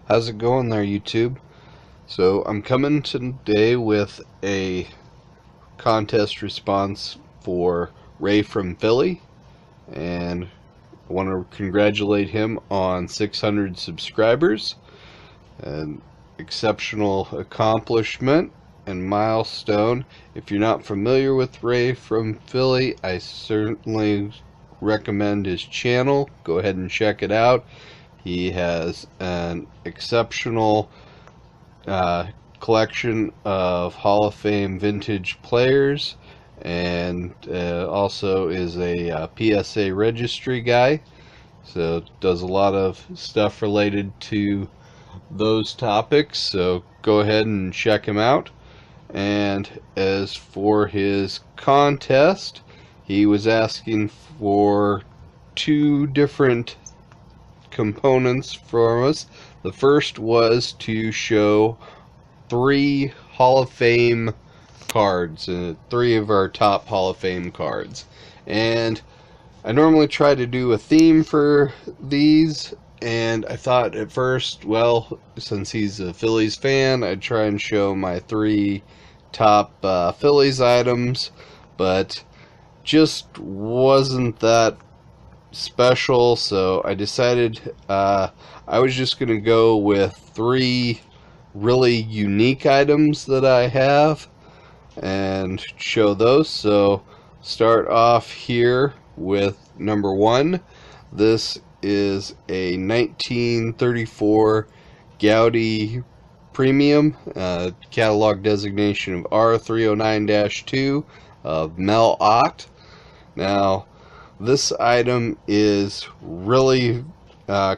How's it going there, YouTube? So I'm coming today with a contest response for Ray from Philly, and I want to congratulate him on 600 subscribers. An exceptional accomplishment and milestone. If you're not familiar with Ray from Philly, I certainly recommend his channel. Go ahead and check it out. He has an exceptional collection of Hall of Fame vintage players, and also is a PSA registry guy, so does a lot of stuff related to those topics, so go ahead and check him out. And as for his contest, he was asking for two different components from us. The first was to show 3 Hall of Fame cards, 3 of our top Hall of Fame cards. And I normally try to do a theme for these, and I thought at first, well, since he's a Phillies fan, I'd try and show my 3 top Phillies items, but just wasn't that special, so I decided I was just going to go with 3 really unique items that I have and show those. So start off here with number 1. This is a 1934 Gaudi Premium, catalog designation of R309-2 of Mel Ott. Now, this item is really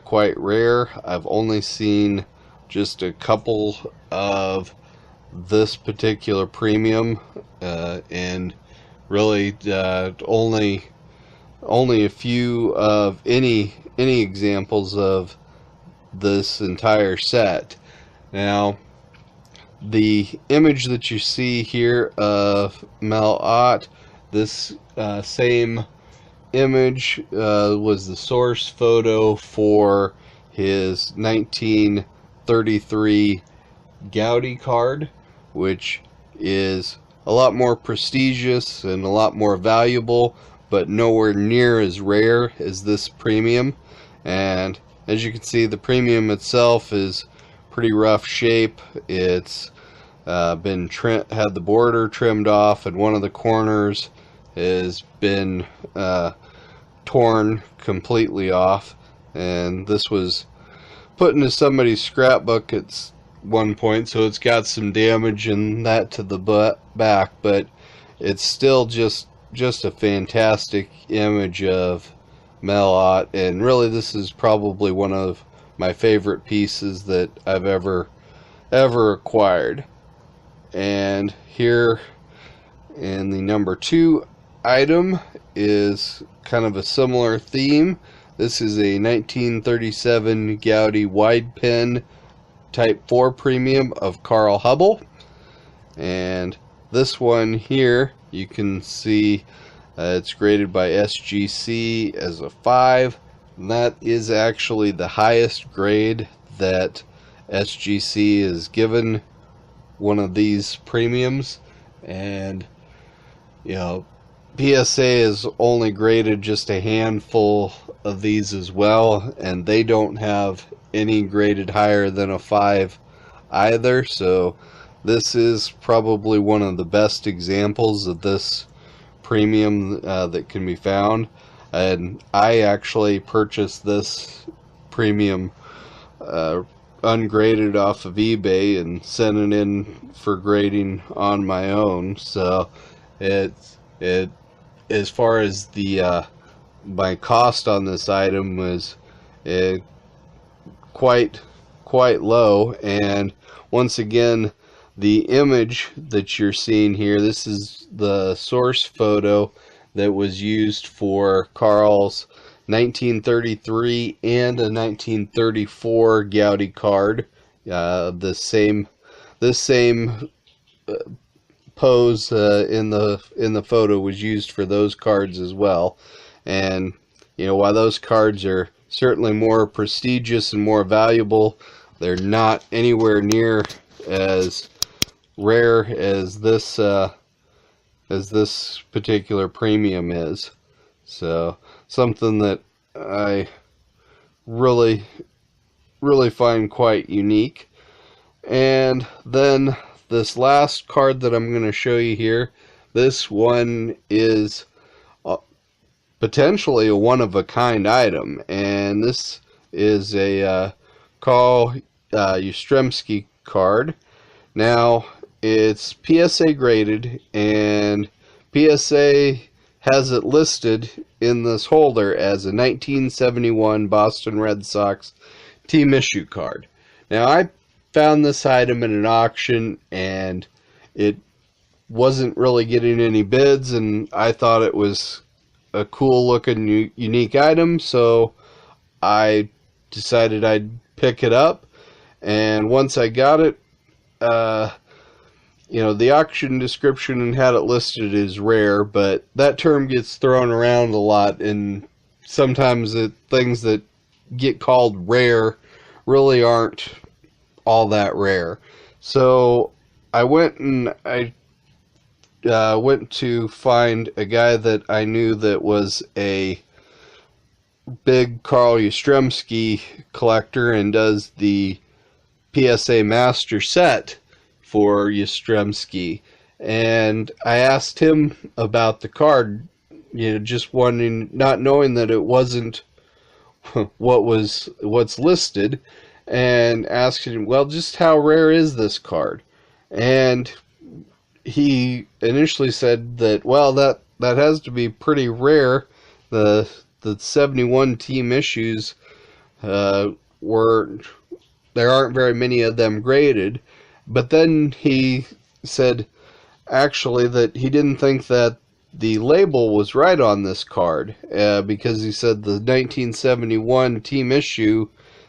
quite rare. I've only seen just a couple of this particular premium, and really only a few of any examples of this entire set. Now, the image that you see here of Mel Ott, this same image was the source photo for his 1933 Gaudi card, which is a lot more prestigious and a lot more valuable, but nowhere near as rare as this premium. And as you can see, the premium itself is pretty rough shape. It's been had the border trimmed off, and one of the corners has been torn completely off, and this was put into somebody's scrapbook at one point, so it's got some damage in that to the back, but it's still just a fantastic image of Mel Ott, and really this is probably one of my favorite pieces that I've ever acquired. And here in the number 2 item is kind of a similar theme. This is a 1937 Gaudi wide pen Type 4 Premium of Carl Hubble, and this one here you can see it's graded by SGC as a 5, and that is actually the highest grade that SGC has given one of these premiums. And you know, PSA is only graded just a handful of these as well, and they don't have any graded higher than a 5 either, so this is probably one of the best examples of this premium that can be found. And I actually purchased this premium ungraded off of eBay and sent it in for grading on my own. So it as far as the my cost on this item was quite low. And once again, the image that you're seeing here, this is the source photo that was used for Carl's 1933 and a 1934 Gaudi card. This same pose in the photo was used for those cards as well. And you know, while those cards are certainly more prestigious and more valuable, They're not anywhere near as rare as this particular premium is. So something that I really find quite unique. And then this last card that I'm going to show you here, this one is potentially a one-of-a-kind item, and this is a Carl Yastrzemski card. Now, it's PSA graded, and PSA has it listed in this holder as a 1971 Boston Red Sox team issue card. Now, I found this item in an auction, and it wasn't really getting any bids, and I thought it was a cool looking unique item, so I decided I'd pick it up. And once I got it, you know, the auction description had it listed as rare, but that term gets thrown around a lot, and sometimes things that get called rare really aren't all that rare. So I went and I went to find a guy that I knew that was a big Carl Yastrzemski collector and does the PSA Master set for Yastrzemski, and I asked him about the card, you know, just not knowing that it wasn't what's listed, and asked him, well, just how rare is this card? And he initially said that, well, that has to be pretty rare. The 71 team issues there aren't very many of them graded. But then he said actually that he didn't think that the label was right on this card, because he said the 1971 team issue,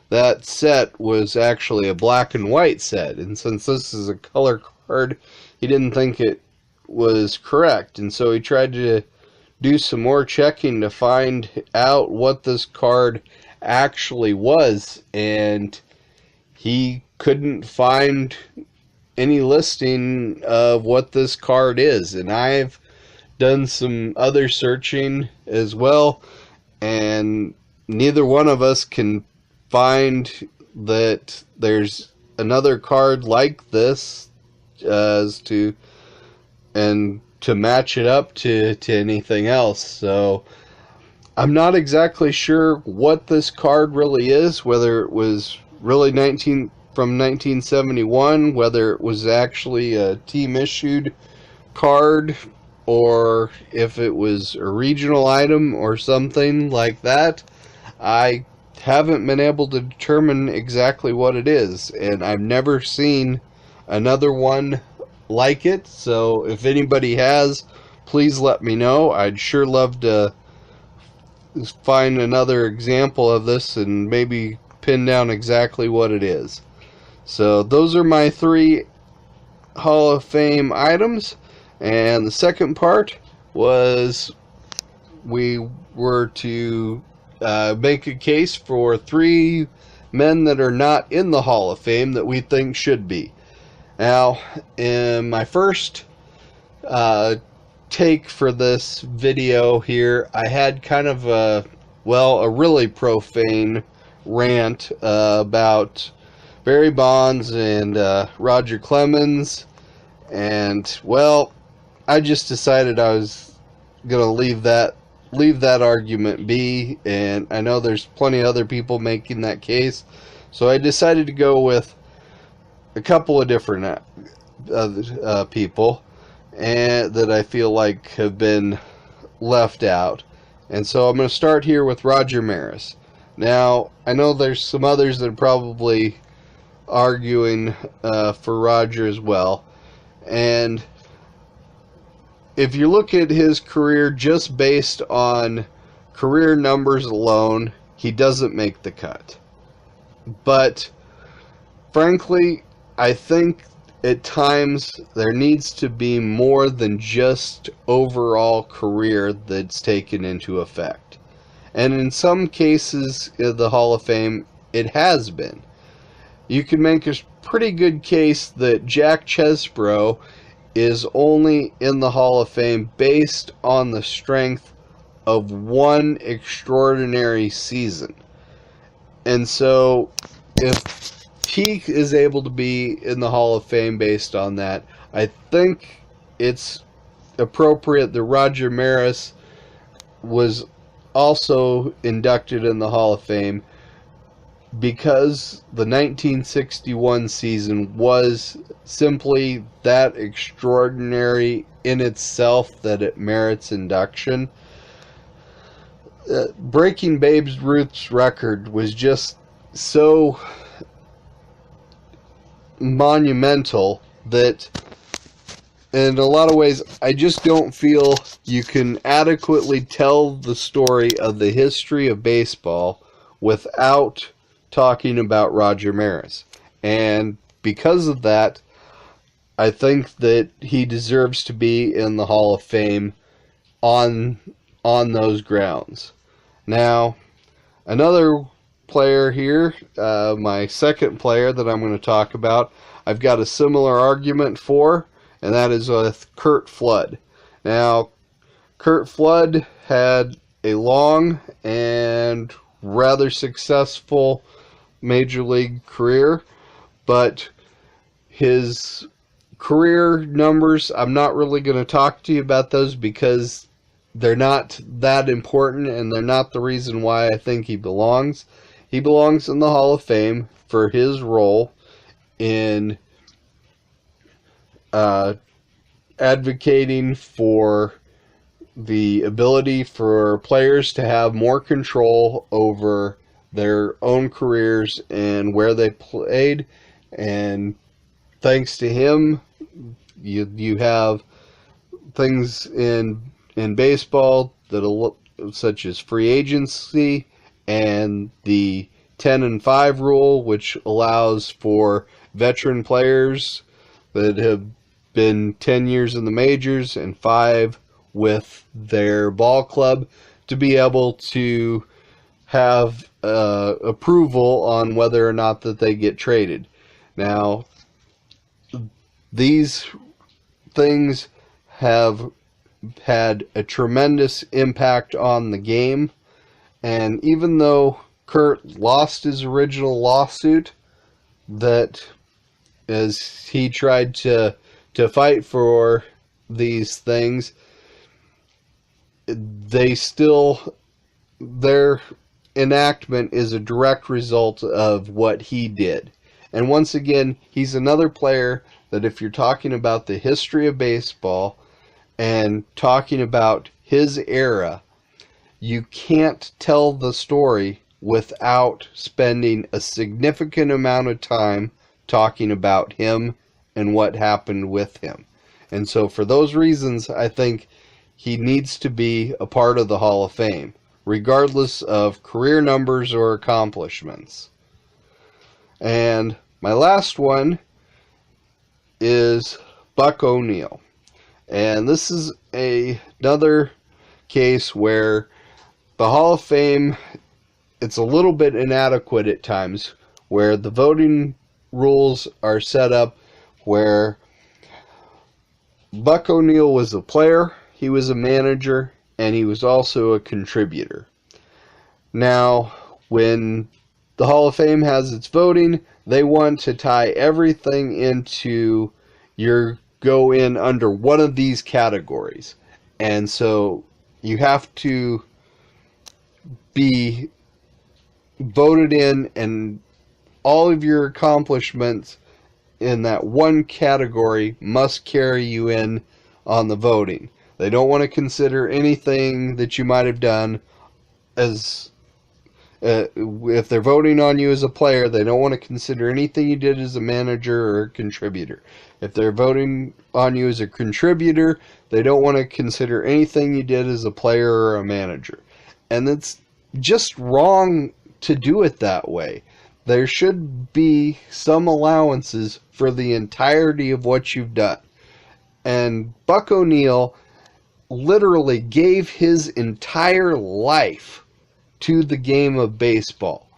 that set was actually a black and white set, and since this is a color card, he didn't think it was correct, and so he tried to do some more checking to find out what this card actually was, and he couldn't find any listing of what this card is. And I've done some other searching as well, and neither one of us can find that there's another card like this to match it up to anything else. So I'm not exactly sure what this card really is, whether it was really from 1971, whether it was actually a team issued card, or if it was a regional item or something like that. I haven't been able to determine exactly what it is, and I've never seen another one like it. So if anybody has, please let me know. I'd sure love to find another example of this and maybe pin down exactly what it is. So those are my 3 Hall of Fame items, and the second part was we were to make a case for 3 men that are not in the Hall of Fame that we think should be. Now, in my first take for this video here, I had kind of a really profane rant about Barry Bonds and Roger Clemens, and well, I just decided I was gonna leave that argument be, and I know there's plenty of other people making that case, so I decided to go with a couple of different people and that I feel like have been left out. And so I'm going to start here with Roger Maris. Now, I know there's some others that are probably arguing for Roger as well, and if you look at his career just based on career numbers alone, he doesn't make the cut. But frankly, I think at times there needs to be more than just overall career that's taken into effect. And in some cases in the Hall of Fame, it has been. you can make a pretty good case that Jack Chesbro is only in the Hall of Fame based on the strength of one extraordinary season. And so, if he is able to be in the Hall of Fame based on that, I think it's appropriate that Roger Maris was also inducted in the Hall of Fame, because the 1961 season was simply that extraordinary in itself that it merits induction. Breaking Babe Ruth's record was just so monumental that in a lot of ways I just don't feel you can adequately tell the story of the history of baseball without talking about Roger Maris. And because of that, I think that he deserves to be in the Hall of Fame on those grounds. Now, another player here, my second player that I'm going to talk about, I've got a similar argument for, and that is with Curt Flood. Now, Curt Flood had a long and rather successful major league career, but his career numbers, I'm not really going to talk to you about those because they're not that important, and they're not the reason why I think he belongs. He belongs in the Hall of Fame for his role in advocating for the ability for players to have more control over their own careers and where they played. And thanks to him, you have things in baseball that such as free agency and the 10-5 rule, which allows for veteran players that have been 10 years in the majors and 5 with their ball club to be able to have approval on whether or not that they get traded. Now, these things have had a tremendous impact on the game, and even though Curt lost his original lawsuit, that as he tried to fight for these things, their enactment is a direct result of what he did. And once again, he's another player that if you're talking about the history of baseball and talking about his era, you can't tell the story without spending a significant amount of time talking about him and what happened with him. And so for those reasons, I think he needs to be a part of the Hall of Fame, regardless of career numbers or accomplishments. And my last one is Buck O'Neil. And this is another case where the Hall of Fame, it's a little bit inadequate at times, where the voting rules are set up where Buck O'Neil was a player, he was a manager, and he was also a contributor. Now, when the Hall of Fame has its voting, they want to tie everything into your go in under one of these categories. And so you have to be voted in, and all of your accomplishments in that one category must carry you in on the voting. They don't want to consider anything that you might have done as if they're voting on you as a player, they don't want to consider anything you did as a manager or a contributor. If they're voting on you as a contributor, they don't want to consider anything you did as a player or a manager. And it's just wrong to do it that way. There should be some allowances for the entirety of what you've done. And Buck O'Neil literally gave his entire life to the game of baseball.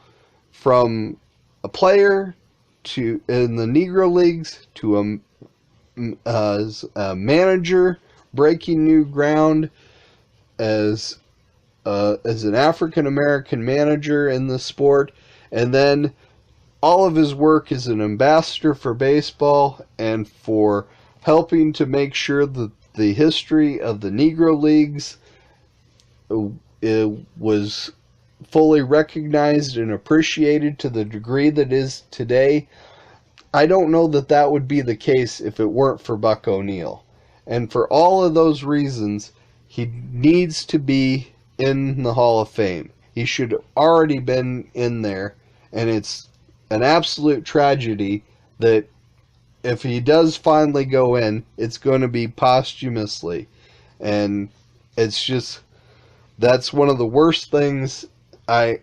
From a player in the Negro Leagues to as a manager, breaking new ground as an African American manager in the sport, and then all of his work as an ambassador for baseball and for helping to make sure that the history of the Negro Leagues was fully recognized and appreciated to the degree that it is today. I don't know that that would be the case if it weren't for Buck O'Neil. And for all of those reasons, he needs to be in the Hall of Fame. He should have already been in there, and it's an absolute tragedy that if he does finally go in, it's going to be posthumously. And it's just, that's one of the worst things I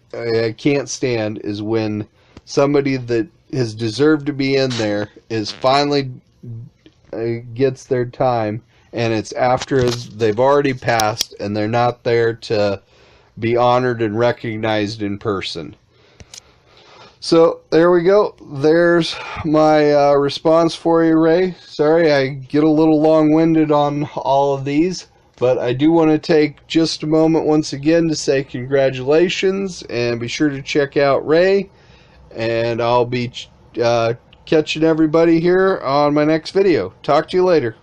can't stand, is when somebody that has deserved to be in there is finally gets their time, and it's after they've already passed and they're not there to be honored and recognized in person. So there we go. There's my response for you, Ray. Sorry I get a little long-winded on all of these, but I do want to take just a moment once again to say congratulations, and be sure to check out Ray, and I'll be catching everybody here on my next video. Talk to you later.